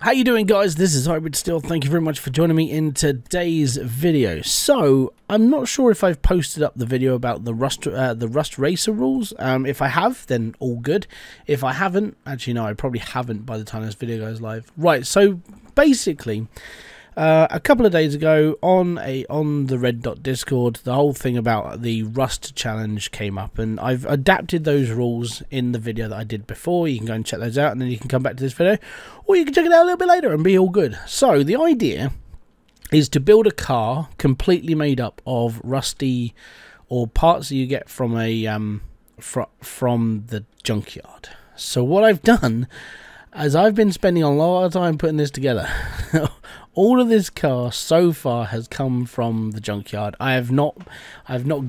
How you doing, guys? This is Hybridsteel. Thank you very much for joining me in today's video. So, I'm not sure if I've posted up the video about the Rust Racer rules. If I have, then all good. If I haven't, actually no, I probably haven't by the time this video goes live. Right, so basically, a couple of days ago on the Red Dot Discord, the whole thing about the Rust challenge came up, and I've adapted those rules in the video that I did before. You can go and check those out, and then you can come back to this video, or you can check it out a little bit later and be all good. So the idea is to build a car completely made up of rusty or parts that you get from a from the junkyard. So what I've done is I've been spending a lot of time putting this together. All of this car so far has come from the junkyard. I've not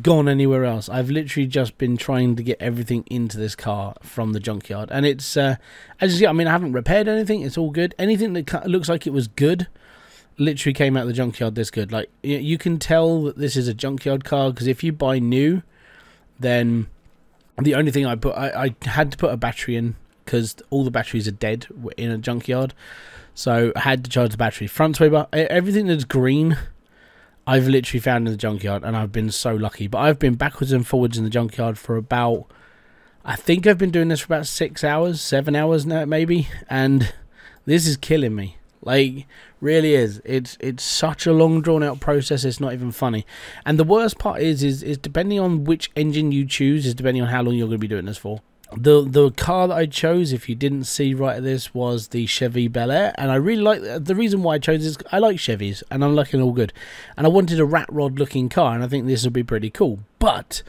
gone anywhere else. I've literally just been trying to get everything into this car from the junkyard, and it's as you see, I mean, I haven't repaired anything. It's all good. Anything that looks like it was good literally came out of the junkyard this good. Like, you can tell that this is a junkyard car, because if you buy new, then the only thing I had to put a battery in, because all the batteries are dead in a junkyard. So I had to charge the battery. Front sway bar, everything that's green, I've literally found in the junkyard, and I've been so lucky. But I've been backwards and forwards in the junkyard for about, I think I've been doing this for about 6 hours, 7 hours now maybe, and this is killing me. Like, really is. It's such a long drawn out process, it's not even funny. And the worst part is depending on which engine you choose, is depending on how long you're going to be doing this for. The car that I chose, if you didn't see right at this, was the Chevy Bel Air, and I really like the reason why I chose this. I like Chevys, and I'm looking all good, and I wanted a rat rod looking car, and I think this would be pretty cool. But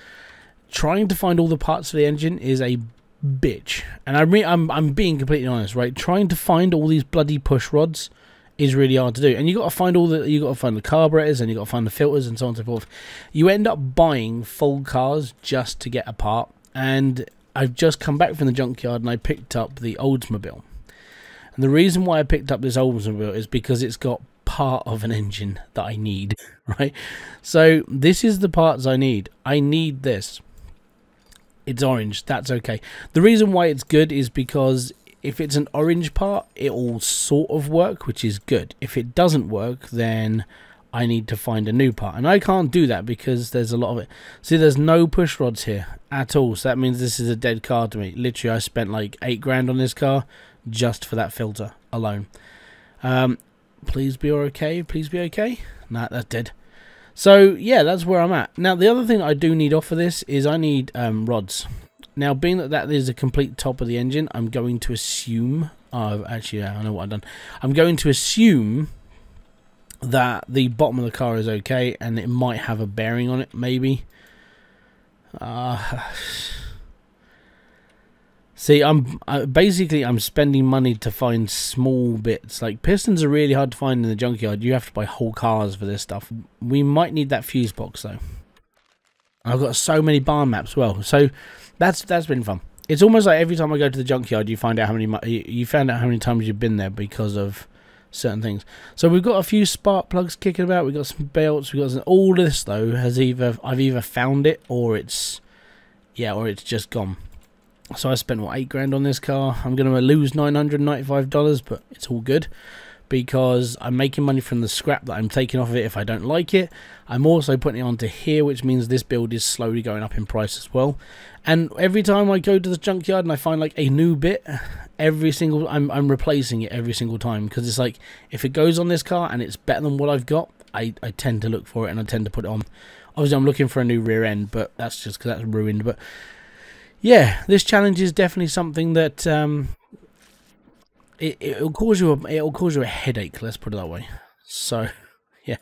trying to find all the parts for the engine is a bitch, and I'm being completely honest, right? Trying to find all these bloody push rods is really hard to do, and you got to find the carburetors, and you got to find the filters, and so on and so forth. You end up buying full cars just to get a part, and I've just come back from the junkyard and I picked up the Oldsmobile. And the reason why I picked up this Oldsmobile is because it's got part of an engine that I need, right? So this is the parts I need. I need this. It's orange. That's okay. The reason why it's good is because if it's an orange part, it will sort of work, which is good. If it doesn't work, then I need to find a new part, and I can't do that because there's a lot of it. See, there's no push rods here at all, so that means this is a dead car to me. Literally, I spent like 8 grand on this car just for that filter alone. Please be okay. Please be okay. Nah, that's dead. So yeah, that's where I'm at. Now, the other thing I do need off of this is I need rods. Now, being that is a complete top of the engine, I'm going to assume. Oh, actually, yeah, I know what I've done. I'm going to assume that the bottom of the car is okay, and it might have a bearing on it, maybe. See, I'm spending money to find small bits. Like, pistons are really hard to find in the junkyard. You have to buy whole cars for this stuff. We might need that fuse box though. I've got so many barn maps as well, so that's been fun. It's almost like every time I go to the junkyard, you find out how many times you've been there because of certain things. So we've got a few spark plugs kicking about, we've got some belts, we've got some, all this though has I've either found it, or it's just gone. So I spent what, 8 grand on this car. I'm gonna lose $995, but it's all good because I'm making money from the scrap that I'm taking off of it if I don't like it. I'm also putting it onto here, which means this build is slowly going up in price as well. And every time I go to the junkyard and I find like a new bit, I'm replacing it every single time, because it's like, if it goes on this car and it's better than what I've got, I tend to look for it and I tend to put it on. Obviously, I'm looking for a new rear end, but that's just because that's ruined. But yeah, this challenge is definitely something that it'll cause you a headache. Let's put it that way. So yeah,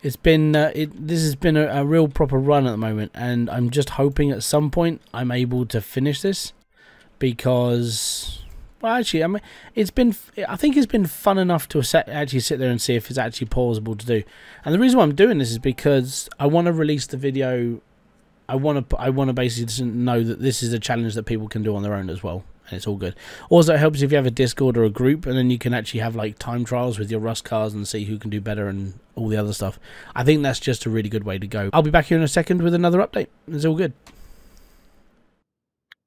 it's been this has been a real proper run at the moment, and I'm just hoping at some point I'm able to finish this, because, well, actually, I mean, I think it's been fun enough to actually sit there and see if it's actually plausible to do. And the reason why I'm doing this is because I want to release the video. I want to basically just know that this is a challenge that people can do on their own as well, and it's all good. Also, it helps if you have a Discord or a group, and then you can actually have like time trials with your Rust cars and see who can do better and all the other stuff. I think that's just a really good way to go. I'll be back here in a second with another update. It's all good.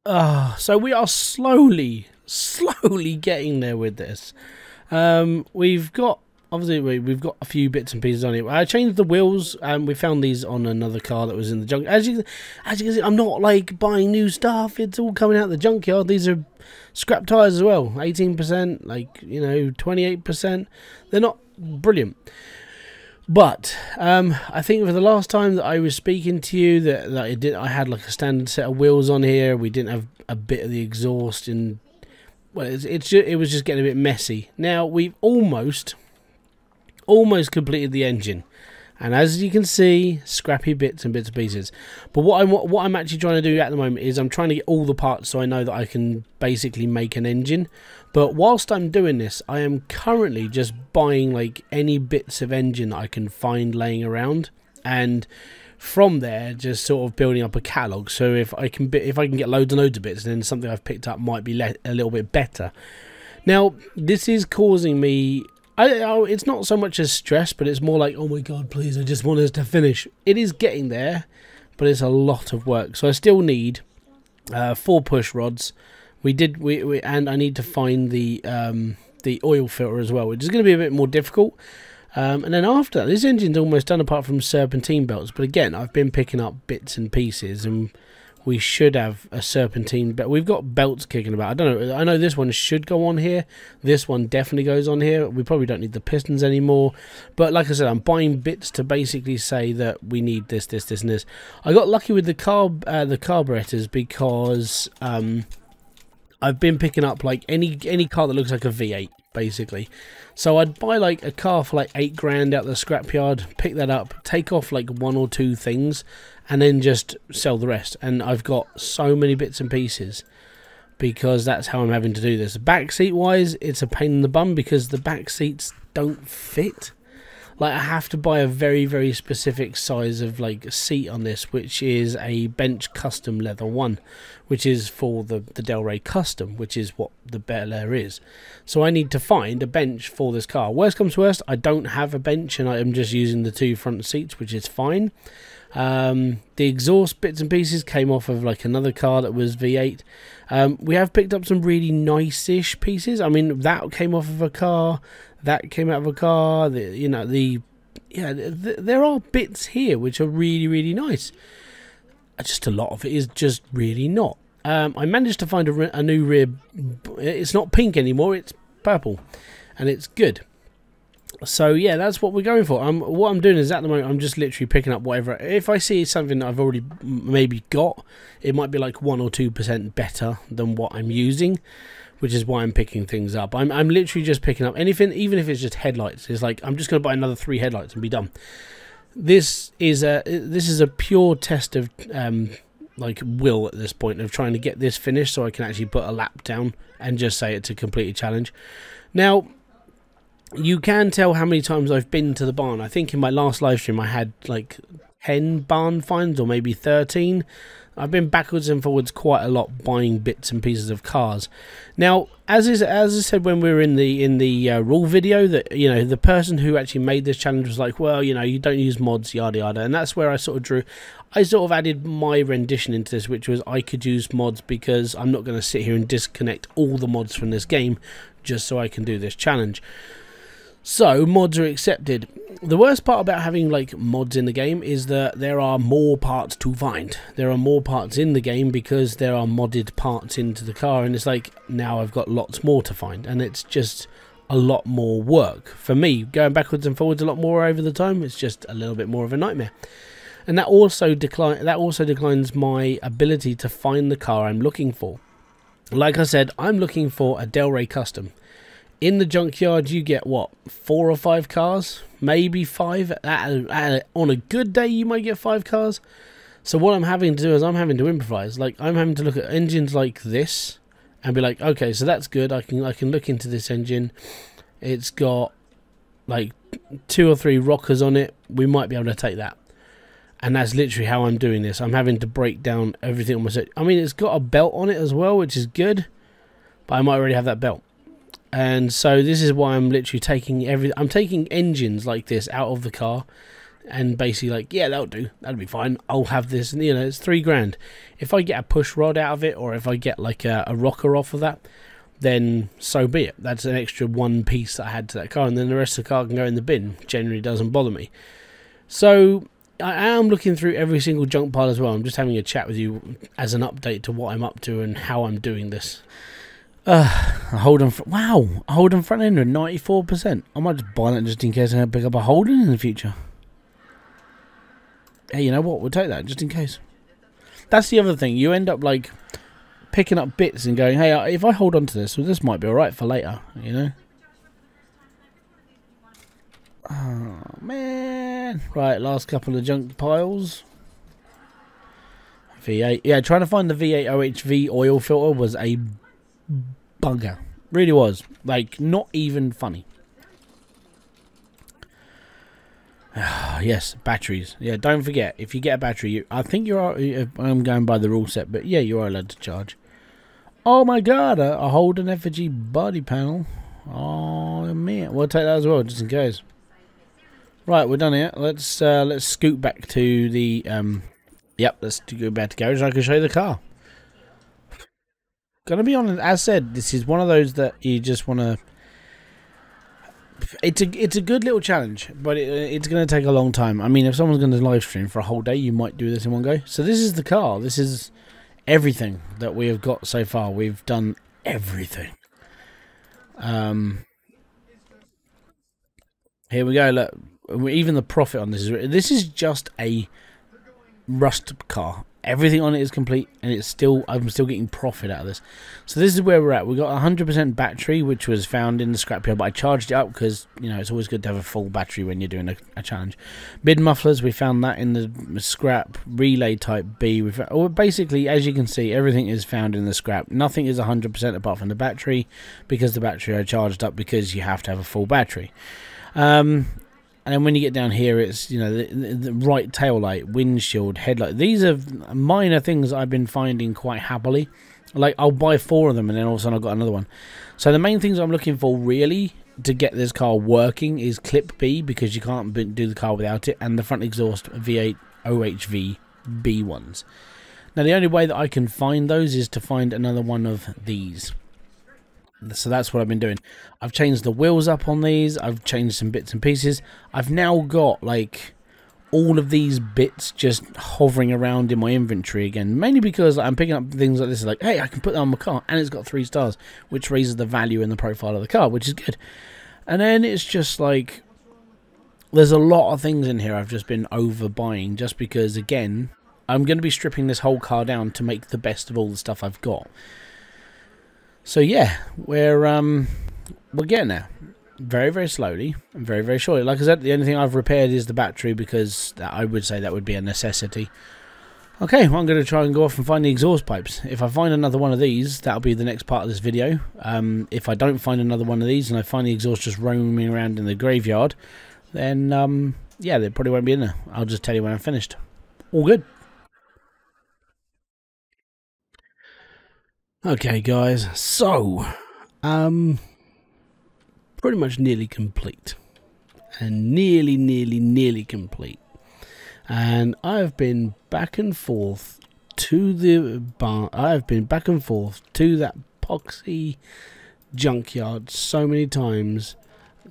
So we are slowly getting there with this. We've got, obviously, we've got a few bits and pieces on it. I changed the wheels, and we found these on another car that was in the junk. As you can see, I'm not like buying new stuff. It's all coming out of the junkyard. These are scrap tires as well, 18%, like, you know, 28%. They're not brilliant. But I think for the last time that I was speaking to you, that I had like a standard set of wheels on here. We didn't have a bit of the exhaust, and well, it was just getting a bit messy. Now we've almost completed the engine, and as you can see, scrappy bits and pieces. But what I'm actually trying to do at the moment is I'm trying to get all the parts so I know that I can basically make an engine. But whilst I'm doing this, I am currently just buying like any bits of engine that I can find laying around, and from there just sort of building up a catalogue. So if I can get loads and loads of bits, then something I've picked up might be a little bit better. Now this is causing me, it's not so much as stress, but it's more like, oh my god, please, I just want us to finish. It is getting there, but it's a lot of work. So I still need 4 push rods. And I need to find the oil filter as well, which is going to be a bit more difficult. And then after that, this engine's almost done apart from serpentine belts. But again, I've been picking up bits and pieces, and we should have a serpentine belt. We've got belts kicking about. I don't know. I know this one should go on here. This one definitely goes on here. We probably don't need the pistons anymore. But like I said, I'm buying bits to basically say that we need this, this, and this. I got lucky with the carburetors because I've been picking up like any car that looks like a V8 basically. So I'd buy like a car for like 8 grand out the scrapyard, pick that up, take off like 1 or 2 things, and then just sell the rest. And I've got so many bits and pieces because that's how I'm having to do this. Back seat wise, it's a pain in the bum because the back seats don't fit. Like, I have to buy a very, very specific size of like seat on this, which is a bench custom leather one, which is for the Del Rey Custom, which is what the Bel Air is. So I need to find a bench for this car. Worst comes to worst, I don't have a bench, and I am just using the 2 front seats, which is fine. The exhaust bits and pieces came off of like another car that was V8. We have picked up some really nice-ish pieces. I mean, that came off of a car. That came out of a car. There are bits here which are really, really nice. Just a lot of it is just really not. I managed to find a new rear. It's not pink anymore. It's purple, and it's good. So yeah, that's what we're going for. What I'm doing is at the moment I'm just literally picking up whatever. If I see something that I've already maybe got, it might be like 1 or 2% better than what I'm using, which is why I'm picking things up. I'm literally just picking up anything, even if it's just headlights. It's like I'm just going to buy another 3 headlights and be done. This is a pure test of like will at this point, of trying to get this finished so I can actually put a lap down and just say it's a complete challenge. Now, you can tell how many times I've been to the barn. I think in my last live stream I had like 10 barn finds, or maybe 13. I've been backwards and forwards quite a lot buying bits and pieces of cars. Now, as I said when we were in the rule video, that, you know, the person who actually made this challenge was like, well, you know, you don't use mods, yada yada, and that's where I sort of added my rendition into this, which was I could use mods because I'm not going to sit here and disconnect all the mods from this game just so I can do this challenge. So mods are accepted. The worst part about having like mods in the game is that there are more parts to find. There are more parts in the game because there are modded parts into the car, and it's like now I've got lots more to find, and it's just a lot more work for me. Going backwards and forwards a lot more over the time, it's just a little bit more of a nightmare. And that also declines my ability to find the car I'm looking for. Like I said, I'm looking for a Del Rey Custom. In the junkyard, you get, what, 4 or 5 cars? Maybe 5. On a good day, you might get 5 cars. So what I'm having to do is I'm having to improvise. Like, I'm having to look at engines like this and be like, okay, so that's good. I can look into this engine. It's got, like, 2 or 3 rockers on it. We might be able to take that. And that's literally how I'm doing this. I'm having to break down everything on my set. I mean, it's got a belt on it as well, which is good. But I might already have that belt. And so this is why I'm literally taking I'm taking engines like this out of the car, and basically like, yeah, that'll do, that'll be fine, I'll have this, and you know, it's 3 grand. If I get a push rod out of it, or if I get like a rocker off of that, then so be it. That's an extra one piece that I had to that car, and then the rest of the car can go in the bin. Generally doesn't bother me. So I am looking through every single junk pile as well. I'm just having a chat with you as an update to what I'm up to and how I'm doing this. A Holden, wow, a Holden front end at 94%. I might just buy that just in case I pick up a Holden in the future. Hey, you know what? We'll take that just in case. That's the other thing. You end up like picking up bits and going, hey, if I hold on to this, well, this might be alright for later, you know? Oh, man. Right, last couple of junk piles. V8. Yeah, trying to find the V8 OHV oil filter was a bugger. Really was. Like, not even funny. Yes, batteries. Yeah, don't forget, if you get a battery, I think I'm going by the rule set, but yeah, you are allowed to charge. Oh my god, a Holden effigy body panel. Oh man, we'll take that as well, just in case. Right, we're done here. Let's scoot back to the yep, let's go back to garage and I can show you the car. Gonna be honest, as said, this is one of those that you just wanna. It's a good little challenge, but it's going to take a long time. I mean, if someone's going to live stream for a whole day, you might do this in one go. So this is the car. This is everything that we have got so far. We've done everything. Here we go. Look, even the profit on this is just a rust car. Everything on it is complete, and I'm still getting profit out of this. So this is where we're at. We got 100% battery, which was found in the scrapyard, but I charged it up because, you know, it's always good to have a full battery when you're doing a challenge. Mid mufflers, we found that in the scrap. Relay type B, basically, as you can see, everything is found in the scrap. Nothing is 100% apart from the battery, because the battery I charged up because you have to have a full battery. And then when you get down here, it's, you know, the right tail light, windshield, headlight. These are minor things I've been finding quite happily. Like, I'll buy 4 of them and then all of a sudden I've got another one. So the main things I'm looking for really to get this car working is clip B, because you can't do the car without it, and the front exhaust V8 OHV B ones. Now the only way that I can find those is to find another one of these. So that's what I've been doing. I've changed the wheels up on these. I've changed some bits and pieces. I've now got like all of these bits just hovering around in my inventory again. Mainly because I'm picking up things like this. Like, hey, I can put that on my car, and it's got 3 stars, which raises the value in the profile of the car, which is good. And then it's just like, there's a lot of things in here I've just been overbuying, just because, again, I'm going to be stripping this whole car down to make the best of all the stuff I've got. So yeah, we're getting there, very, very slowly and very, very surely. Like I said, the only thing I've repaired is the battery, because I would say that would be a necessity. Okay, well, I'm going to try and go off and find the exhaust pipes. If I find another one of these, that'll be the next part of this video. If I don't find another one of these and I find the exhaust just roaming around in the graveyard, then yeah, they probably won't be in there. I'll just tell you when I'm finished. All good. Okay, guys, so pretty much nearly complete, and nearly complete, and I've been back and forth to the bar. I've been back and forth to that poxy junkyard so many times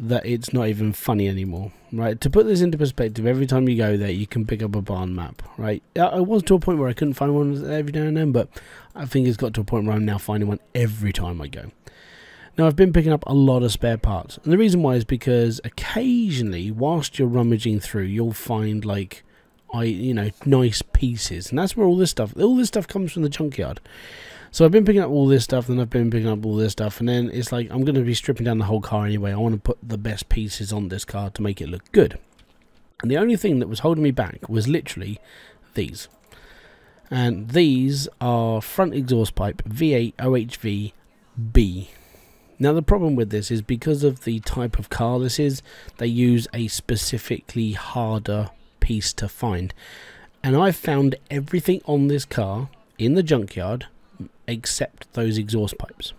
that it's not even funny anymore, right? To put this into perspective, every time you go there, you can pick up a barn map, right? I was to a point where I couldn't find one every now and then, but I think it's got to a point where I'm now finding one every time I go. Now, I've been picking up a lot of spare parts, and the reason why is because occasionally, whilst you're rummaging through, you'll find, like, you know, nice pieces, and that's where all this stuff comes from the junkyard. So I've been picking up all this stuff, and I've been picking up all this stuff, and then it's like, I'm going to be stripping down the whole car anyway. I want to put the best pieces on this car to make it look good. And the only thing that was holding me back was literally these. And these are front exhaust pipe V8 OHV B. Now the problem with this is, because of the type of car this is, they use a specifically harder piece to find. And I've found everything on this car in the junkyard except those exhaust pipes.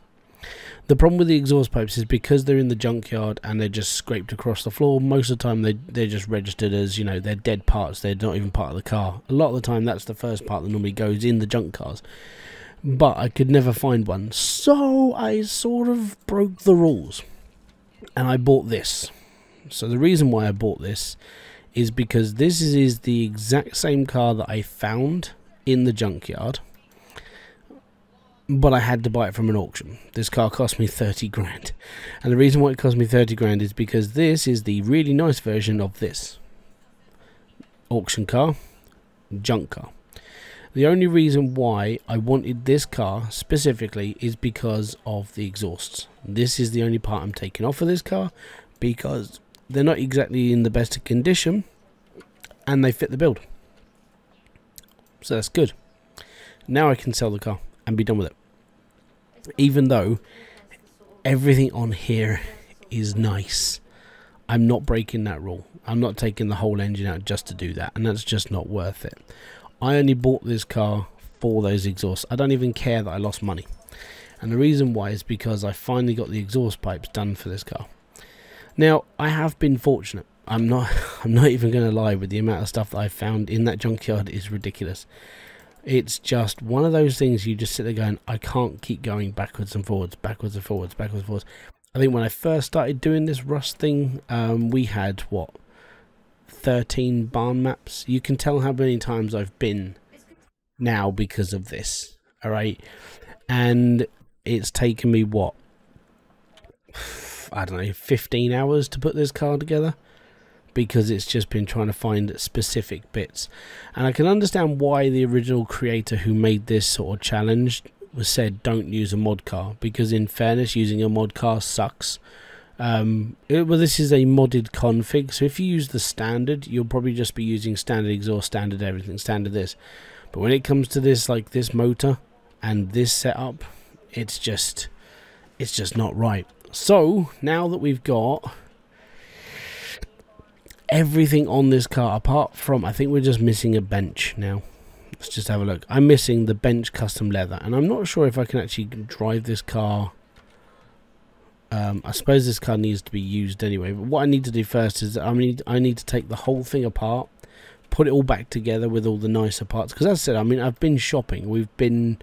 The problem with the exhaust pipes is, because they're in the junkyard and they're just scraped across the floor, most of the time they're just registered as, you know, they're dead parts. They're not even part of the car. A lot of the time that's the first part that normally goes in the junk cars. but I could never find one. So I sort of broke the rules and I bought this. So the reason why I bought this is because this is the exact same car that I found in the junkyard, but I had to buy it from an auction. This car cost me 30 grand. And the reason why it cost me 30 grand is because this is the really nice version of this auction car, junk car. The only reason why I wanted this car specifically is because of the exhausts. This is the only part I'm taking off of this car because they're not exactly in the best of condition and they fit the build. So that's good. Now I can sell the car and be done with it. Even though everything on here is nice, I'm not breaking that rule. I'm not taking the whole engine out just to do that, and that's just not worth it. I only bought this car for those exhausts. I don't even care that I lost money, and the reason why is because I finally got the exhaust pipes done for this car. Now I have been fortunate. I'm not even going to lie, with the amount of stuff that I found in that junkyard is ridiculous. It's just one of those things you just sit there going, I can't keep going backwards and forwards, backwards and forwards, backwards and forwards. I think when I first started doing this rust thing, we had, what, 13 barn maps? You can tell how many times I've been now because of this, alright? And it's taken me, what, I don't know, 15 hours to put this car together, because it's just been trying to find specific bits. And I can understand why the original creator who made this sort of challenge was said don't use a mod car, because in fairness using a mod car sucks. Well, this is a modded config, so if you use the standard you'll probably just be using standard exhaust, standard everything, standard this. But when it comes to this, like this motor and this setup, it's just not right. So now that we've got everything on this car, apart from, I think we're just missing a bench now. Let's just have a look. I'm missing the bench custom leather, and I'm not sure if I can actually drive this car. I suppose this car needs to be used anyway, but what I need to do first is I need to take the whole thing apart, put it all back together with all the nicer parts, because as I said, I mean, I've been shopping, we've been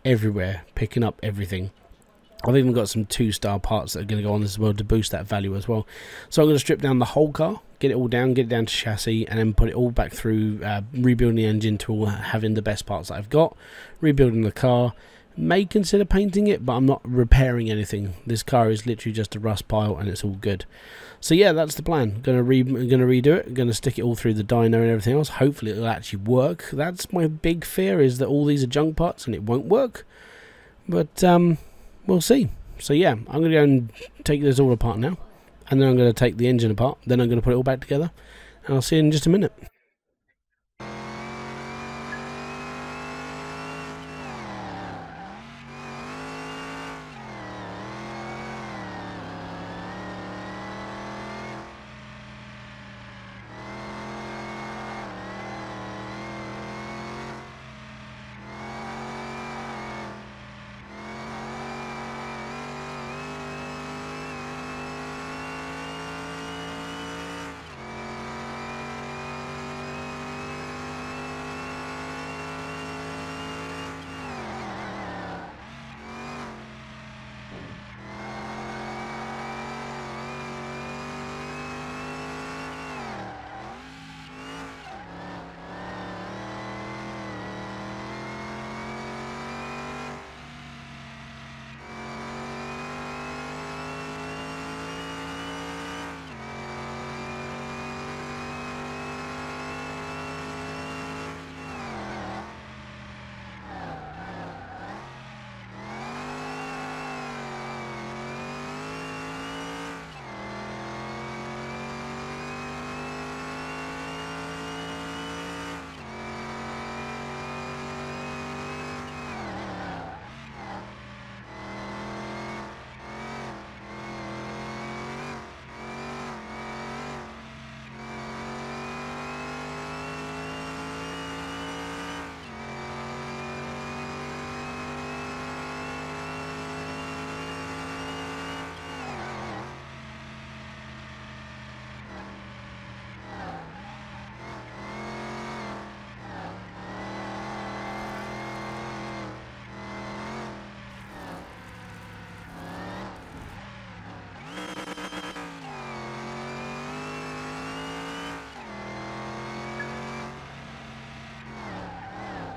everywhere picking up everything. I've even got some 2-star parts that are going to go on as well to boost that value as well. So I'm going to strip down the whole car, get it all down, get it down to chassis, and then put it all back through rebuilding the engine to having the best parts that I've got, rebuilding the car. May consider painting it, but I'm not repairing anything. This car is literally just a rust pile and it's all good. So yeah, that's the plan. Gonna redo it, gonna stick it all through the dyno and everything else. Hopefully it'll actually work. That's my big fear, is that all these are junk parts and it won't work. But we'll see. So yeah, I'm going to go and take this all apart now, and then I'm going to take the engine apart, then I'm going to put it all back together, and I'll see you in just a minute.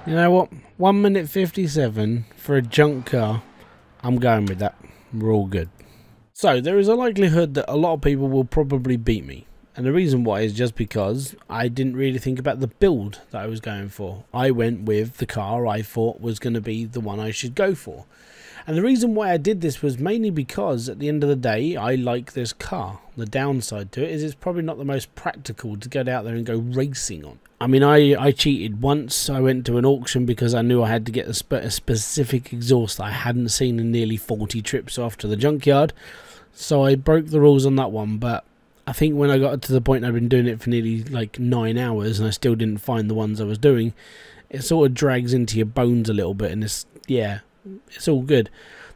You know what? 1 minute 57 for a junk car. I'm going with that. We're all good. So there is a likelihood that a lot of people will probably beat me. And the reason why is just because I didn't really think about the build that I was going for. I went with the car I thought was going to be the one I should go for. And the reason why I did this was mainly because at the end of the day, I like this car. The downside to it is it's probably not the most practical to get out there and go racing on. I mean, I cheated once. I went to an auction because I knew I had to get a specific exhaust that I hadn't seen in nearly 40 trips after the junkyard. So I broke the rules on that one, but I think when I got to the point I'd been doing it for nearly like 9 hours and I still didn't find the ones I was doing, it sort of drags into your bones a little bit, and it's all good.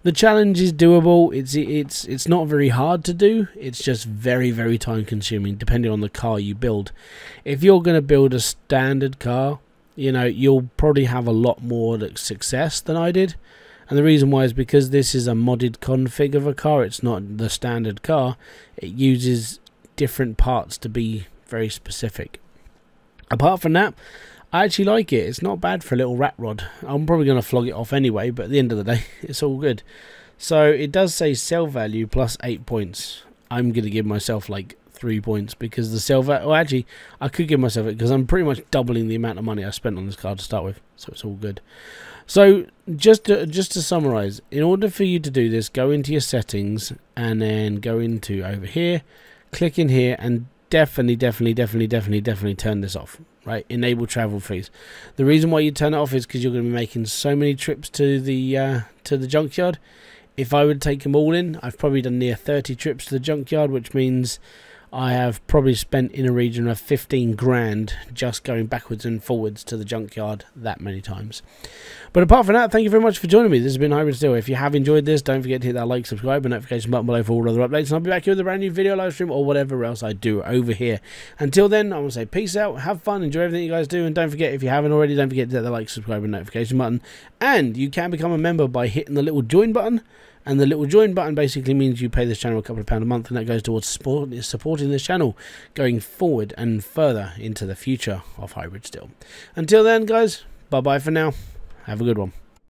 The challenge is doable. It's not very hard to do. It's just very, very time consuming depending on the car you build. If you're going to build a standard car, you know, you'll probably have a lot more success than I did. And the reason why is because this is a modded config of a car. It's not the standard car. It uses different parts to be very specific. Apart from that, I actually like it. It's not bad for a little rat rod. I'm probably going to flog it off anyway, but at the end of the day, it's all good. So it does say sell value plus 8 points. I'm going to give myself like 3 points because the sell value... Well, actually, I could give myself it because I'm pretty much doubling the amount of money I spent on this car to start with. So it's all good. So just to summarize, in order for you to do this, go into your settings and then go into over here, click in here, and definitely turn this off. Right, enable travel fees. The reason why you turn it off is because you're going to be making so many trips to the junkyard. If I would take them all in, I've probably done near 30 trips to the junkyard, which means I have probably spent in a region of 15 grand just going backwards and forwards to the junkyard that many times. But apart from that, thank you very much for joining me. This has been Hybridsteel. If you have enjoyed this, don't forget to hit that like, subscribe, and notification button below for all other updates. And I'll be back here with a brand new video, live stream, or whatever else I do over here. Until then, I want to say peace out, have fun, enjoy everything you guys do, and don't forget, if you haven't already, don't forget to hit the like, subscribe, and notification button. And you can become a member by hitting the little join button. And the little join button basically means you pay this channel a couple of £1 a month, and that goes towards supporting this channel going forward and further into the future of Hybridsteel. Until then, guys, bye-bye for now. Have a good one.